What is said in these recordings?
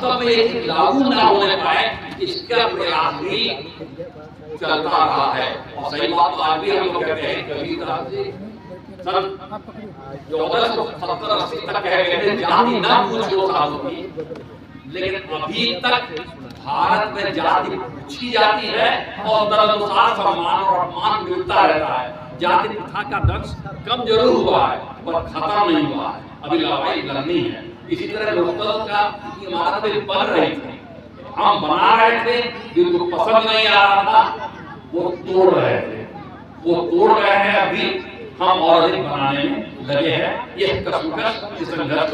वास्तव में एक लागू ना होने पाए, इसका प्रयास भी चलता रहा है। और सही बात तो आज भी हम लोग कहते हैं, कभी तरह से सन 1470-80 तक कह गए थे जाति ना पूछो साधु की, लेकिन अभी तक भारत में जाति पूछी जाती है और तदनुसार सम्मान और अपमान मिलता रहता है। जाति प्रथा का दंश कम जरूर हुआ है पर खत्म नहीं हुआ है, अभी लड़ाई लड़नी है। इसी तरह लोकतंत्र का इमारत में बन रही थी, हम बना रहे थे, जिनको पसंद नहीं आ रहा था वो तोड़ रहे थे, वो तोड़ रहे हैं। अभी हम और अधिक बनाने में लगे हैं। ये कशमकश संघर्ष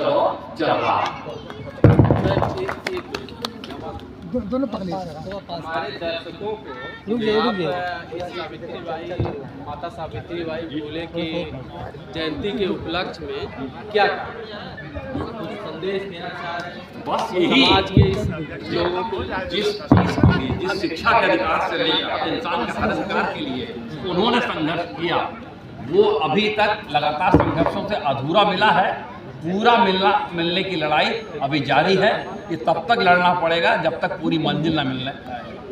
चल रहा है। दोनों पकड़िए। हमारे दर्शकों को इस माता सावित्रीबाई फुले की जयंती के उपलक्ष्य में क्या कुछ संदेश देना चाह रहे हैं? बस यही, समाज के लोगों को जिस चीज के लिए, जिस शिक्षा के अधिकार से लेकर इंसान के हर अधिकार के लिए उन्होंने संघर्ष किया, वो अभी तक लगातार संघर्षों से अधूरा मिला है। पूरा मिलने की लड़ाई अभी जारी है। ये तब तक लड़ना पड़ेगा जब तक पूरी मंजिल ना मिलने,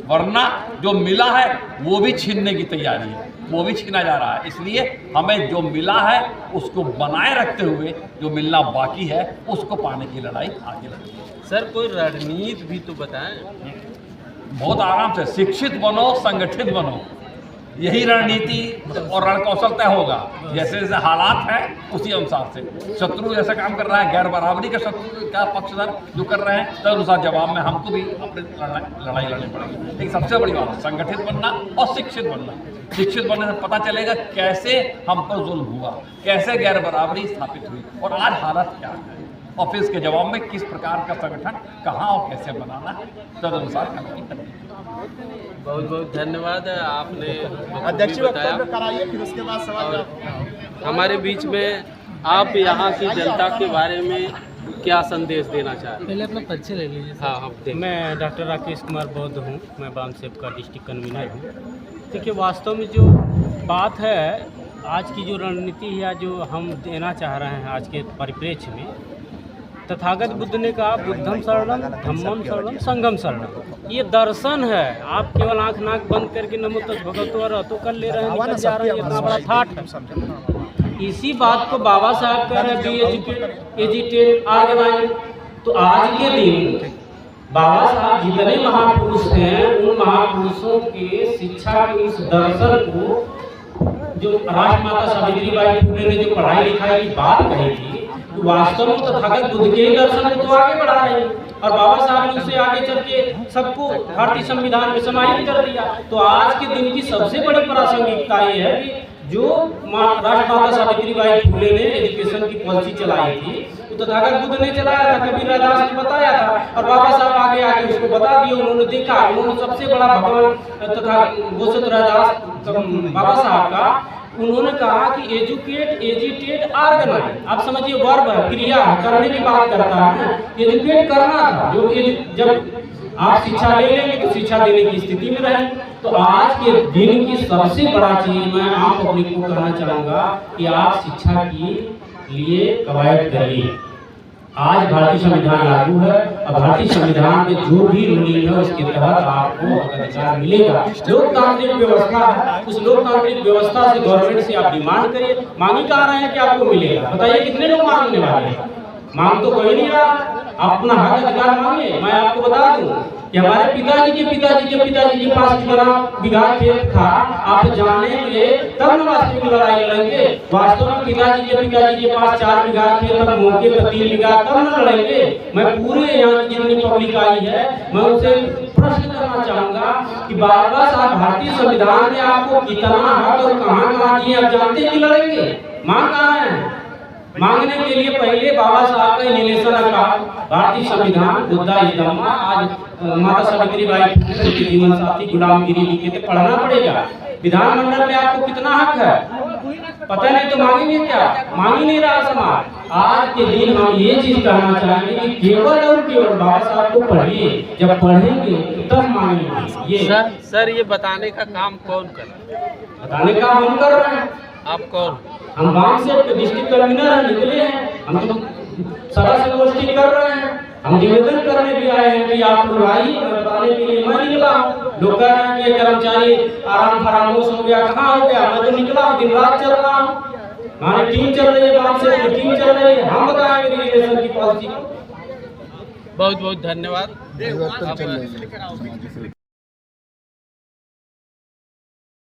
वरना जो मिला है वो भी छीनने की तैयारी है, वो भी छीना जा रहा है। इसलिए हमें जो मिला है उसको बनाए रखते हुए जो मिलना बाकी है उसको पाने की लड़ाई आगे लड़नी है। सर कोई रणनीति भी तो बताएं। बहुत आराम से शिक्षित बनो, संगठित बनो, यही रणनीति और रणकौशल तय होगा। जैसे जैसे हालात है उसी अनुसार से शत्रु जैसा काम कर रहा है, गैर बराबरी का शत्रु का पक्षधर जो कर रहे हैं, तब अनुसार जवाब में हमको भी अपनी लड़ाई लड़नी पड़ेगी। लेकिन सबसे बड़ी बात संगठित बनना और शिक्षित बनना। शिक्षित बनने से पता चलेगा कैसे हम पर जुल्म हुआ, कैसे गैर बराबरी स्थापित हुई और आज हालत क्या है, और फिर इसके जवाब में किस प्रकार का संगठन कहाँ और कैसे बनाना है, तदनुसार काम करनी। बहुत बहुत धन्यवाद आपने अध्यक्ष बताया। कराइए, फिर उसके बाद सवाल। हमारे बीच में आप यहाँ की जनता के बारे में क्या संदेश देना चाहते हैं? पहले अपना परिचय ले लीजिए। हाँ हम मैं डॉक्टर राकेश कुमार बौद्ध हूँ, मैं बामसेप का डिस्ट्रिक्ट कन्वीनर हूँ। देखिए वास्तव में जो बात है, आज की जो रणनीति है जो हम देना चाह रहे हैं आज के परिप्रेक्ष्य में, तथागत बुद्ध ने कहा बुद्धम शरणम धम्मम शरणम संघम शरणम। ये दर्शन है। आप केवल आंख नाक बंद करके नमो तस् भगवतो अरहतो कर ले रहे हैं, निकल जा रहे हैं, इतना बड़ा थाट है। इसी बात को बाबा साहब कह रहे हैं, बी एजुकेट ऑर्गेनाइज। तो आज के दिन बाबा साहब जितने महापुरुष हैं, उन महापुरुषों के शिक्षा के उस दर्शन को जो राजमाता सावित्रीबाई फुले ने जो पढ़ाई लिखाई की बात कही थी, वास्तव में तथागत बुद्ध के दर्शन को तो आगे बढ़ा रहे हैं और बाबा साहब ने उससे आगे चल के सबको भारतीय संविधान में समाहित कर दिया। तो आज के दिन की सबसे बड़ी प्रासंगिकता ये है कि जो राजमाता सावित्रीबाई फुले ने एजुकेशन की पॉलिसी चलाई थी, तो तथागत बुद्ध ने चलाया था, कबीर दास ने बताया था और बाबा साहब आगे आके उसको बता दिया। उन्होंने देखा, उन्होंने सबसे बड़ा भगवान तथा गोसत दास बाबा साहब का उन्होंने कहा कि एजुकेट एजुकेट ऑर्गेनाइज। आप समझिए वर्ब है, क्रिया है, करने की बात करता है। एजुकेट करना था, जो जब आप शिक्षा ले लेंगे तो शिक्षा देने की स्थिति में रहें। तो आज के दिन की सबसे बड़ा चीज मैं आम पब्लिक को कहना चाहूँगा कि आप शिक्षा के लिए कवायद करिए। आज भारतीय संविधान लागू है और भारतीय संविधान में जो भी रूलिंग है उसके तहत आपको अधिकार मिलेगा। लोकतांत्रिक व्यवस्था है, उस लोकतांत्रिक व्यवस्था से गवर्नमेंट से आप डिमांड करिए। मांग ही कह रहे हैं कि आपको मिलेगा, बताइए कितने लोग मांगने वाले हैं? मांग तो कोई नहीं रहा। अपना हक अधिकार मांगे। मैं आपको बता दूं कि हमारे पिताजी के पास कितना बीघा खेत था, आप जानेंगे तब न वास्तविक लड़ाई लड़ेंगे। वास्तव में पिताजी के पास 4 बीघा खेत और मौके पर 3 बीघा, तब न लड़ेंगे। मैं पूरे यहाँ की जितनी पब्लिक आई है, मैं उनसे प्रश्न करना चाहूंगा कि बाबा साहब भारतीय संविधान ने आपको कितना हक और कहाँ दिए, आप जानते हैं कि लड़ेंगे? मांग कहाँ है? मांगने के लिए पहले बाबा साहब का निलेशन का भारतीय संविधान बुद्धा धम्मा, आज माता सावित्रीबाई फुले के जीवन साथी गुलामगिरी लिखे थे, पढ़ना पड़ेगा। विधानमंडल में आपको कितना हक है पता नहीं, तो मांगेंगे क्या? मांग ही नहीं रहा समाज। आज के दिन हम ये चीज कहना चाहेंगे कि केवल और केवल बाबा साहब को पढ़िए, जब पढ़ेंगे तब मांगेंगे। ये सर ये बताने का काम कौन कर रहा है? बताने का हम कर रहे हैं। आप कौन? हम बामसेप के डिस्ट्रिक्ट कन्वीनर हैं, निकले हैं, हम तो सभा संगोष्ठी कर रहे हैं। हम निवेदन करने भी आए हैं कि आप लोग आइए, मैं बताने के लिए मैं निकला हूँ। लोग कह रहे हैं कि ये कर्मचारी आराम फरामोश हो गया, कहाँ हो गया? मैं तो निकला हूँ, दिन रात चल रहा हूँ। हमारी टीम चल रही है, बात से टीम चल रही है, हम बताएंगे रेगुलेशन की पॉलिसी। बहुत बहुत धन्यवाद। परिवर्तन चल रही है।